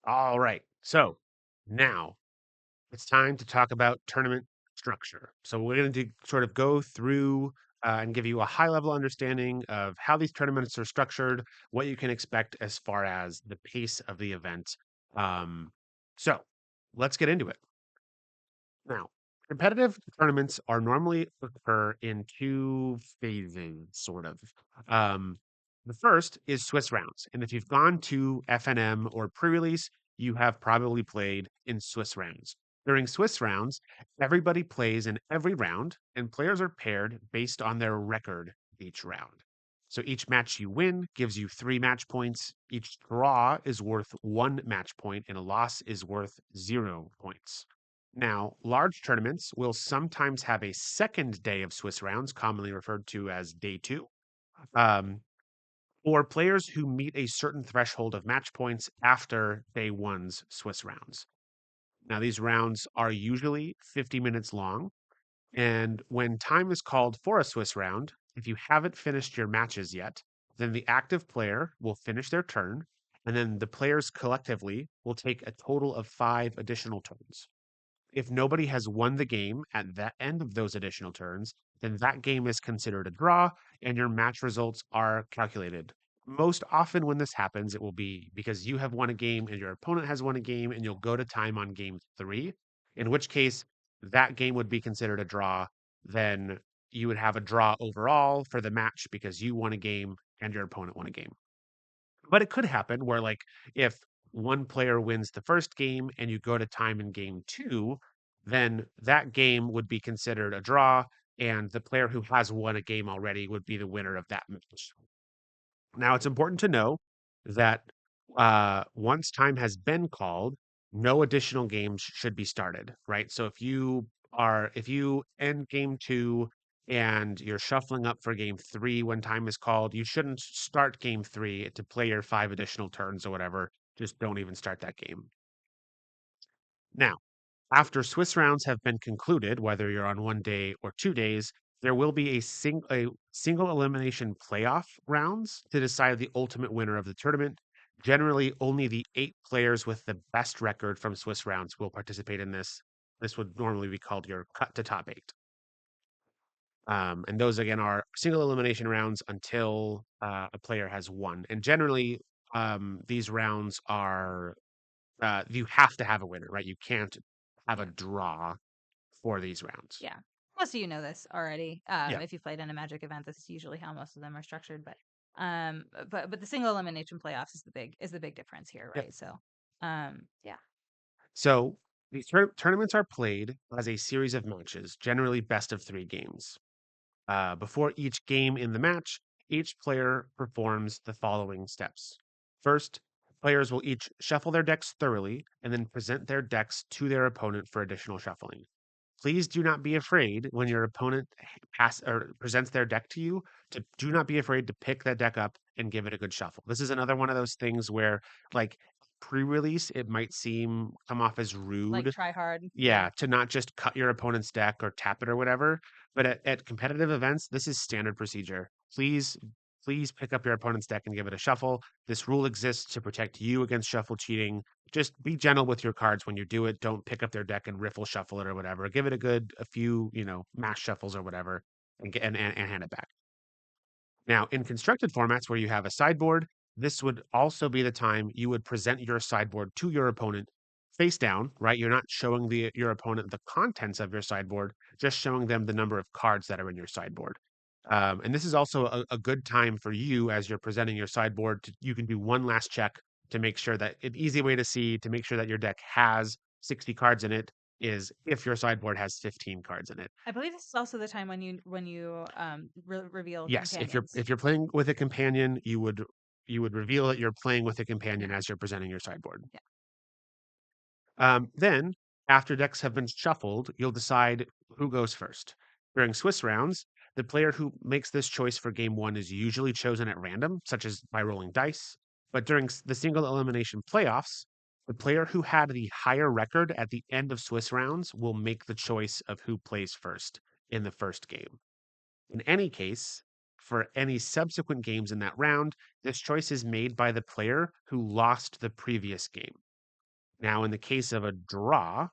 All right. So now it's time to talk about tournament structure. So we're going to sort of go through and give you a high level understanding of how these tournaments are structured, what you can expect as far as the pace of the event. Um, so let's get into it. Now, competitive tournaments are normally occur in two phases, sort of. Um, the first is Swiss rounds. And if you've gone to FNM or pre release, you have probably played in Swiss rounds. During Swiss rounds, everybody plays in every round, and players are paired based on their record each round. So each match you win gives you 3 match points. Each draw is worth 1 match point, and a loss is worth 0 points. Now, large tournaments will sometimes have a second day of Swiss rounds, commonly referred to as day two, um, or players who meet a certain threshold of match points after day one's Swiss rounds. Now, these rounds are usually 50 minutes long. And when time is called for a Swiss round, if you haven't finished your matches yet, then the active player will finish their turn. And then the players collectively will take a total of 5 additional turns. If nobody has won the game at the end of those additional turns, then that game is considered a draw and your match results are calculated. Most often, when this happens, it will be because you have won a game and your opponent has won a game, and you'll go to time on game three, in which case that game would be considered a draw. Then you would have a draw overall for the match because you won a game and your opponent won a game. But it could happen where, like, if one player wins the first game and you go to time in game two, then that game would be considered a draw, and the player who has won a game already would be the winner of that match. Now, it's important to know that once time has been called, no additional games should be started, right? So if you end game two and you're shuffling up for game three when time is called, you shouldn't start game three to play your 5 additional turns or whatever. Just don't even start that game. Now, after Swiss rounds have been concluded, whether you're on 1 day or 2 days, there will be a single elimination playoff rounds to decide the ultimate winner of the tournament. Generally, only the 8 players with the best record from Swiss rounds will participate in this. This would normally be called your cut to top eight. And those again are single elimination rounds until a player has won. And generally, these rounds are you have to have a winner, right? You can't have a Yeah. draw for these rounds. Yeah. Most of you know this already. Yeah. If you played in a Magic event, this is usually how most of them are structured. But the single elimination playoffs is the big difference here, Yep. right? So, yeah, So these tournaments are played as a series of matches, generally best of 3 games. Before each game in the match, each player performs the following steps. First, players will each shuffle their decks thoroughly and then present their decks to their opponent for additional shuffling. Please do not be afraid when your opponent pass or presents their deck to you to do not be afraid to pick that deck up and give it a good shuffle. This is another one of those things where, like, pre-release, it might come off as like rude, try hard. Yeah. yeah, to not just cut your opponent's deck or tap it or whatever. But at competitive events, this is standard procedure. Please pick up your opponent's deck and give it a shuffle. This rule exists to protect you against shuffle cheating. Just be gentle with your cards when you do it. Don't pick up their deck and riffle shuffle it or whatever. Give it a few, mash shuffles or whatever, and hand it back. Now, in constructed formats where you have a sideboard, this would also be the time you would present your sideboard to your opponent face down, right? You're not showing your opponent the contents of your sideboard, just showing them the number of cards that are in your sideboard. And this is also a good time for you as you're presenting your sideboard. You can do one last check to make sure that an easy way to see to make sure that your deck has 60 cards in it is if your sideboard has 15 cards in it. I believe this is also the time when you reveal Yes, companions. if you're playing with a companion, you would reveal that you're playing with a companion Yeah. as you're presenting your sideboard. Yeah. Then, after decks have been shuffled, you'll decide who goes first. During Swiss rounds, the player who makes this choice for game one is usually chosen at random, such as by rolling dice. But during the single elimination playoffs, the player who had the higher record at the end of Swiss rounds will make the choice of who plays first in the first game. In any case, for any subsequent games in that round, this choice is made by the player who lost the previous game. Now, in the case of a draw,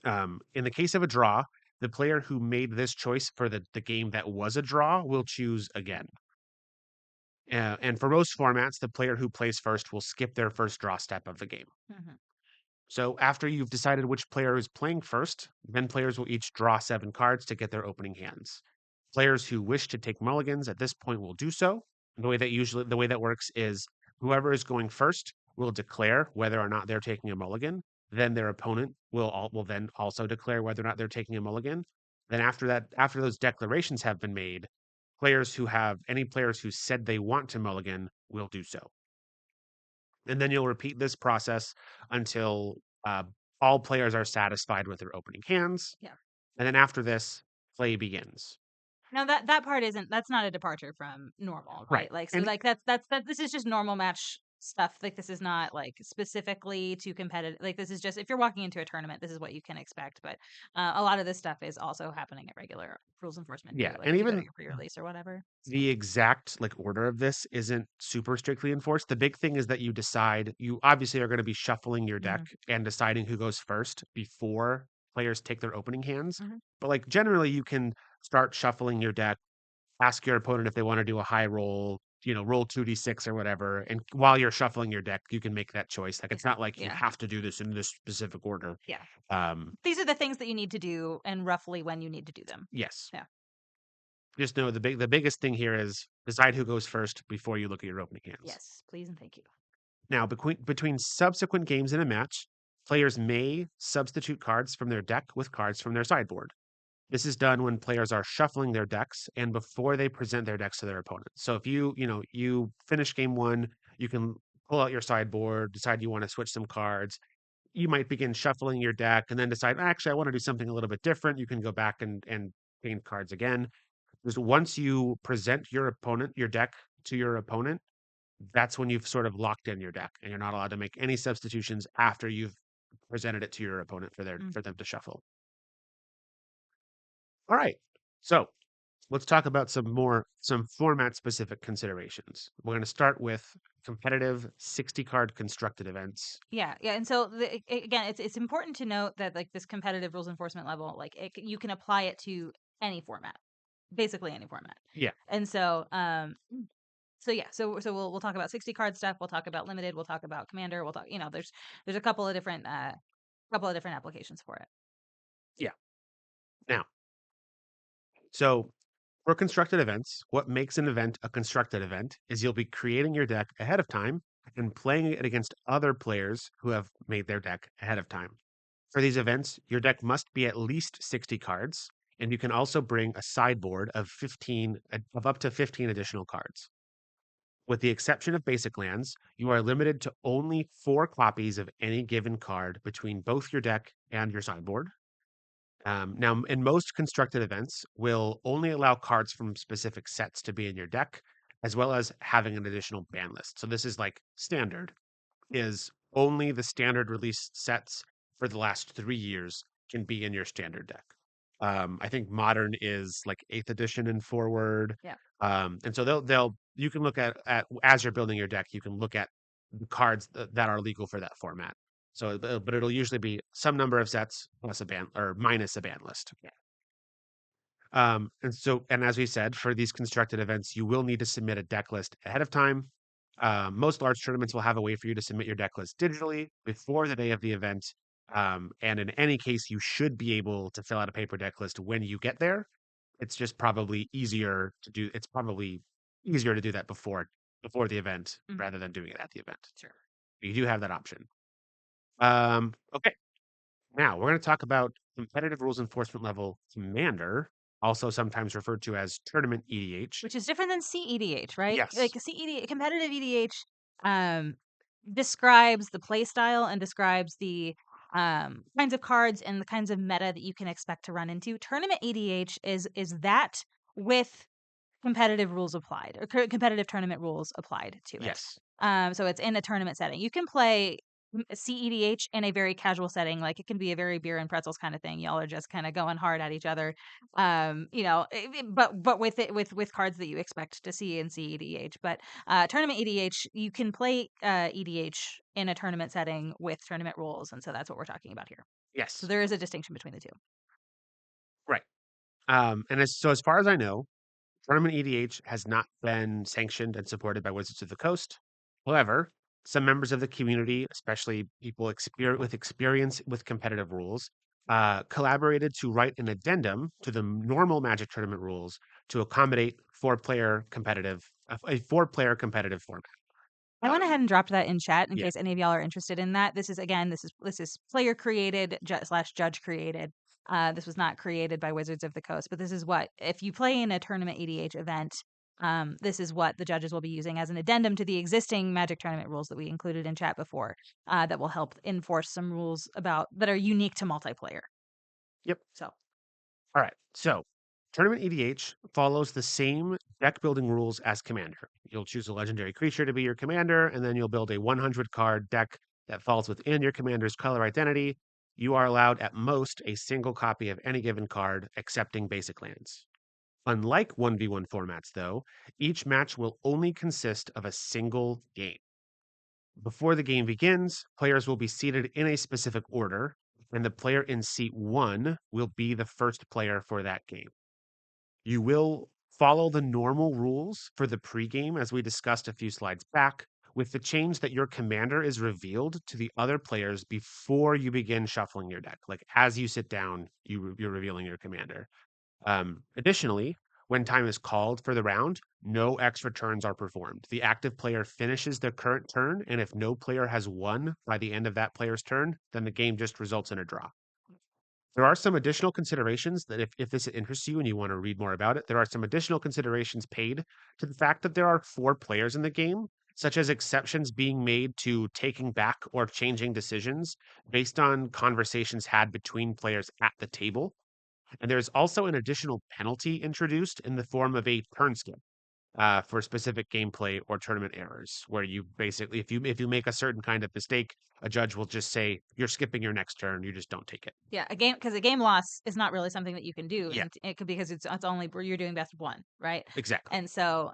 the player who made this choice for the game that was a draw will choose again. And for most formats, the player who plays first will skip their first draw step of the game. Mhm. So after you've decided which player is playing first, then players will each draw 7 cards to get their opening hands. Players who wish to take mulligans at this point will do so. The way that works is whoever is going first will declare whether or not they're taking a mulligan. Then their opponent will then also declare whether or not they're taking a mulligan. Then after those declarations have been made, any players who said they want to mulligan will do so. And then you'll repeat this process until all players are satisfied with their opening hands. Yeah. And then after this, play begins. Now that part isn't that's not a departure from normal, Right. right? Like, so, And like, this is just normal match stuff. Like, this is not, like, specifically to competitive, like, this is just if you're walking into a tournament, this is what you can expect, but, a lot of this stuff is also happening at regular rules enforcement too, yeah, like, and if you go to even your pre-release or whatever. the exact like order of this isn't super strictly enforced. The big thing is that you obviously are going to be shuffling your deck Mhm, and deciding who goes first before players take their opening hands. mhm. But like generally you can start shuffling your deck, ask your opponent if they want to do a high roll, roll 2d6 or whatever. And while you're shuffling your deck, you can make that choice. Like Yeah, it's not like you yeah, have to do this in this specific order. yeah. Um, These are the things that you need to do and roughly when you need to do them. yes. Yeah. Just know the biggest thing here is decide who goes first before you look at your opening hands. Yes, please and thank you. Now, between subsequent games in a match, players may substitute cards from their deck with cards from their sideboard. This is done when players are shuffling their decks and before they present their decks to their opponents. So if you finish game one, you can pull out your sideboard, decide you want to switch some cards. You might begin shuffling your deck and then decide, actually, I want to do something a little bit different. You can go back and change cards again. Because once you present your deck to your opponent, that's when you've sort of locked in your deck and you're not allowed to make any substitutions after you've presented it to your opponent Mm. for them to shuffle. All right. So let's talk about some format specific considerations. We're going to start with competitive 60 card constructed events. Yeah, yeah, and so again, it's important to note that, like, this competitive rules enforcement level, like, you can apply it to any format, basically any format. Yeah. And so, so yeah, so we'll talk about 60 card stuff. We'll talk about limited. We'll talk about commander. We'll talk, there's a couple of different applications for it. Yeah. Now, so for constructed events, what makes an event a constructed event is you'll be creating your deck ahead of time and playing it against other players who have made their deck ahead of time. For these events, your deck must be at least 60 cards, and you can also bring a sideboard of up to 15 additional cards. With the exception of basic lands, you are limited to only 4 copies of any given card between both your deck and your sideboard. Now, in most constructed events, will only allow cards from specific sets to be in your deck, as well as having an additional ban list. So this is like standard, is only the standard release sets for the last 3 years can be in your standard deck. I think modern is like 8th edition and forward. Yeah. And so they'll you can look at as you're building your deck, you can look at the cards that are legal for that format. So, but it'll usually be some number of sets plus a ban or minus a ban list. Yeah. And as we said, for these constructed events, you will need to submit a deck list ahead of time. Most large tournaments will have a way for you to submit your deck list digitally before the day of the event. And in any case, you should be able to fill out a paper deck list when you get there. It's probably easier to do that before the event Mhm. rather than doing it at the event. Sure. You do have that option. Okay. Now we're going to talk about competitive rules enforcement level commander, also sometimes referred to as tournament EDH. Which is different than CEDH, right? Like, Yes. competitive EDH, um, describes the play style and describes the kinds of cards and the kinds of meta that you can expect to run into. Tournament EDH is that with competitive rules applied, or competitive tournament rules applied to it. Yes. So it's in a tournament setting. You can play CEDH in a very casual setting. Like it can be a very beer and pretzels kind of thing. Y'all are just kind of going hard at each other. But with it with cards that you expect to see in CEDH. But tournament EDH, you can play EDH in a tournament setting with tournament rules, and so that's what we're talking about here. So Yes. there is a distinction between the two. Right. And as far as I know, tournament EDH has not been sanctioned and supported by Wizards of the Coast. However, some members of the community, especially people with experience with competitive rules, collaborated to write an addendum to the normal Magic tournament rules to accommodate a 4-player competitive format. I went ahead and dropped that in chat in Yeah. case any of y'all are interested in that. This is player created slash judge created. This was not created by Wizards of the Coast, but this is what if you play in a tournament EDH event. This is what the judges will be using as an addendum to the existing Magic tournament rules that we included in chat before. That will help enforce some rules about that are unique to multiplayer. Yep. So All right. So, Tournament EDH follows the same deck building rules as Commander. You'll choose a legendary creature to be your commander, and then you'll build a 100 card deck that falls within your commander's color identity. You are allowed at most a single copy of any given card, excepting basic lands. Unlike 1v1 formats, though, each match will only consist of a single game. Before the game begins, players will be seated in a specific order, and the player in seat 1 will be the first player for that game. You will follow the normal rules for the pregame, as we discussed a few slides back, with the change that your commander is revealed to the other players before you begin shuffling your deck. Like as you sit down, you're revealing your commander. Additionally, when time is called for the round, no extra turns are performed. The active player finishes their current turn, and if no player has won by the end of that player's turn, then the game just results in a draw. There are some additional considerations that if this interests you and you want to read more about it, there are some additional considerations paid to the fact that there are 4 players in the game, such as exceptions being made to taking back or changing decisions based on conversations had between players at the table. And there's also an additional penalty introduced in the form of a turn skip for specific gameplay or tournament errors, where you basically, if you make a certain kind of mistake, a judge will just say you're skipping your next turn. You just don't take it. yeah, a game loss is not really something that you can do, Yeah, and it could because it's only where you're doing best of one, right? exactly. And so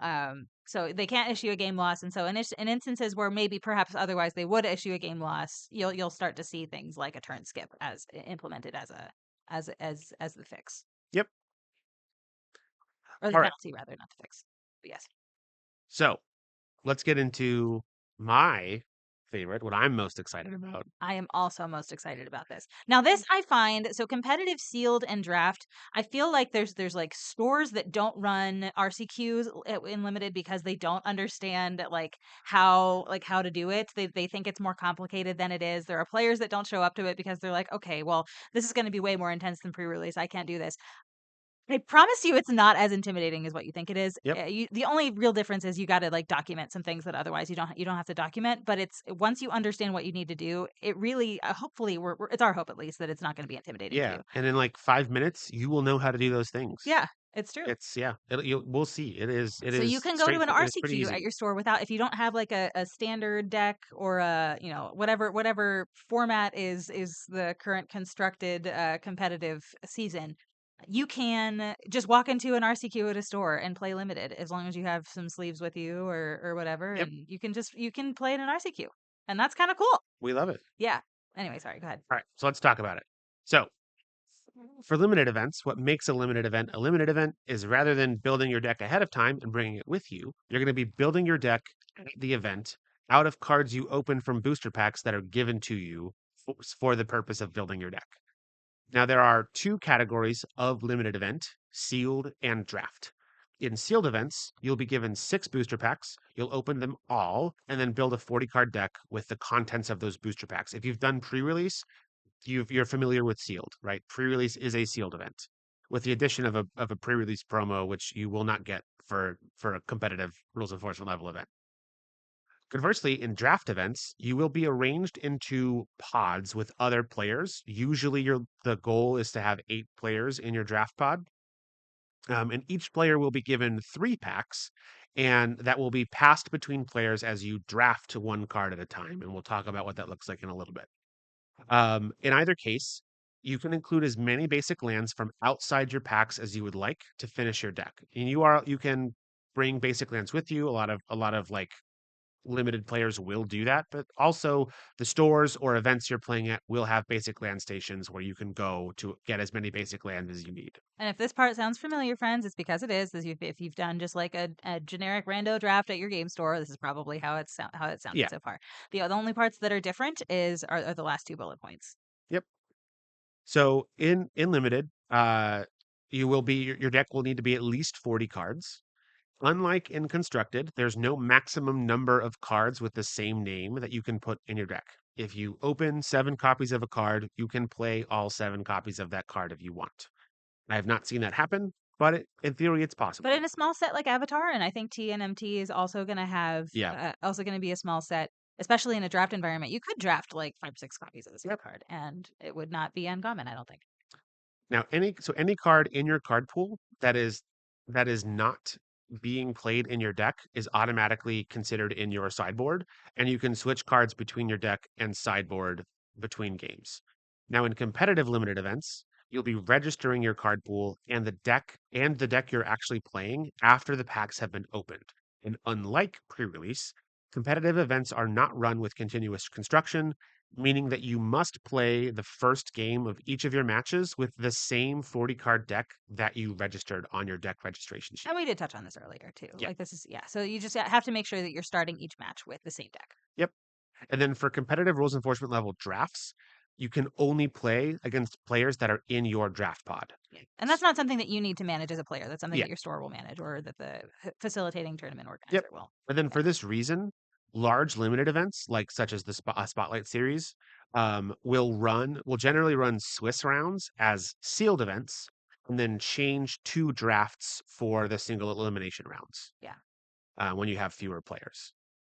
so they can't issue a game loss, and so in instances where maybe perhaps otherwise they would issue a game loss, you'll start to see things like a turn skip as implemented as a as the fix Yep. or the All right. penalty rather, not the fix. But yes. So let's get into my favorite, what I'm most excited about. I am also most excited about this. Now, this I find so competitive, sealed, and draft. I feel like there's like stores that don't run RCQs in limited because they don't understand how to do it. They think it's more complicated than it is. There are players that don't show up to it because they're like, okay, well, this is going to be way more intense than pre-release. I can't do this. I promise you it's not as intimidating as what you think it is. Yep. The only real difference is you gotta, like, document some things that otherwise you don't have to document, but it's once you understand what you need to do, it really hopefully, we're it's our hope at least that it's not gonna be intimidating to Yeah. you. And in like 5 minutes, you will know how to do those things. Yeah, it's true. It's yeah. We'll see. It So you is can go to an straightforward. It's pretty RCQ at easy. your store without if you don't have, like, a standard deck or a, whatever format is the current constructed, competitive season. You can just walk into an RCQ at a store and play limited as long as you have some sleeves with you or whatever, Yep. and you can play in an RCQ, and that's kinda cool. We love it. Yeah. Anyway, sorry, go ahead. All right. So let's talk about it. So for limited events, what makes a limited event is rather than building your deck ahead of time and bringing it with you, you're going to be building your deck at the event out of cards you open from booster packs that are given to you for the purpose of building your deck. Now, there are 2 categories of limited event: sealed and draft. In sealed events, you'll be given 6 booster packs. You'll open them all and then build a 40 card deck with the contents of those booster packs. If you've done pre release, you're familiar with sealed, right? Pre-release is a sealed event, with the addition of a pre-release promo, which you will not get for a competitive rules enforcement level event. Conversely, in draft events, you will be arranged into pods with other players. Usually, the goal is to have 8 players in your draft pod, and each player will be given 3 packs and that will be passed between players as you draft to one card at a time. And we'll talk about what that looks like in a little bit. In either case, you can include as many basic lands from outside your packs as you would like to finish your deck. And you can bring basic lands with you. A lot of like limited players will do that, but also the stores or events you're playing at will have basic land stations where you can go to get as many basic lands as you need. And if this part sounds familiar, friends, it's because it is. If you've done just like a generic rando draft at your game store, this is probably how it sounded Yeah. so far. The only parts that are different are the last two bullet points. Yep. So in limited, your deck will need to be at least 40 cards. Unlike in constructed, there's no maximum number of cards with the same name that you can put in your deck. If you open 7 copies of a card, you can play all 7 copies of that card if you want. I have not seen that happen, but in theory, it's But possible. in a small set like Avatar, and I think TNMT is Yeah. also going to be a small set, especially in a draft environment. You could draft like 5, 6 copies of the same Yep. card, and it would not be uncommon. I don't think. Now, any card in your card pool that is not being played in your deck is automatically considered in your sideboard, and you can switch cards between your deck and sideboard between games. Now, in competitive limited events, you'll be registering your card pool and the deck you're actually playing after the packs have been opened. And unlike pre-release, competitive events are not run with continuous construction, meaning that you must play the first game of each of your matches with the same 40 card deck that you registered on your deck registration sheet. And we did touch on this earlier too. Yeah. Like this is yeah. So you just have to make sure that you're starting each match with the same deck. Yep. And then for competitive rules enforcement level drafts, you can only play against players that are in your draft pod. Yeah. And that's not something that you need to manage as a player. That's something Yeah. that your store will manage or that the facilitating tournament Yep. organizer will. And then Yeah. for this reason, large limited events like such as the Spotlight series will generally run Swiss rounds as sealed events and then change to drafts for the single elimination rounds Yeah. when you have fewer players.